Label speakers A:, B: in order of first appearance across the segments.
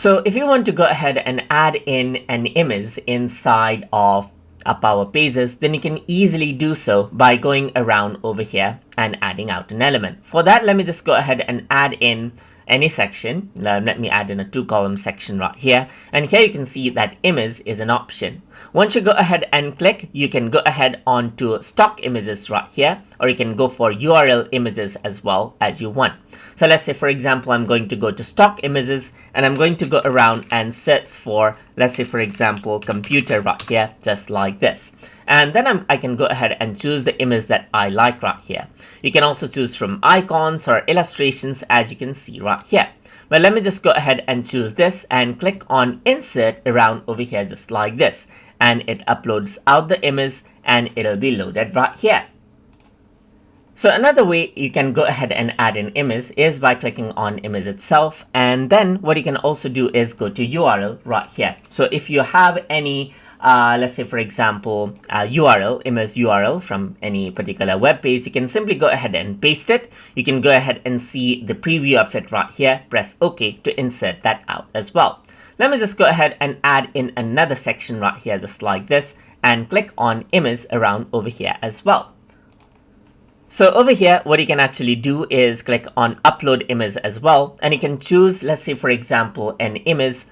A: So if you want to go ahead and add in an image inside of a Power Pages, then you can easily do so by going around over here and adding out an element. For that, let me just go ahead and add in any section. Let me add in a 2-column section right here. And here you can see that image is an option. Once you go ahead and click, you can go ahead onto stock images right here, or you can go for URL images as well as you want. So let's say, for example, I'm going to go to stock images and I'm going to go around and search for, let's say, for example, computer right here, just like this. And then I can go ahead and choose the image that I like right here. You can also choose from icons or illustrations, as you can see right here. But let me just go ahead and choose this and click on insert around over here, just like this. And it uploads out the image and it'll be loaded right here. So another way you can go ahead and add an image is by clicking on image itself. And then what you can also do is go to URL right here. So if you have any let's say, for example, URL, image URL from any particular web page, you can simply go ahead and paste it. You can go ahead and see the preview of it right here. Press OK to insert that out as well. Let me just go ahead and add in another section right here, just like this, and click on image around over here as well. So over here, what you can actually do is click on upload image as well. And you can choose, let's say, for example, an image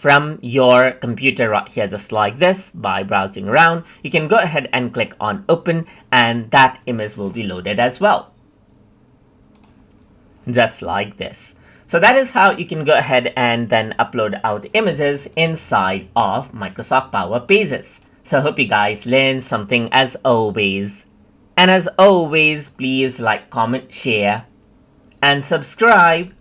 A: from your computer right here, just like this. By browsing around, you can go ahead and click on open, and that image will be loaded as well, just like this. So that is how you can go ahead and then upload out images inside of Microsoft Power Pages. So I hope you guys learned something as always. And as always, please like, comment, share, and subscribe.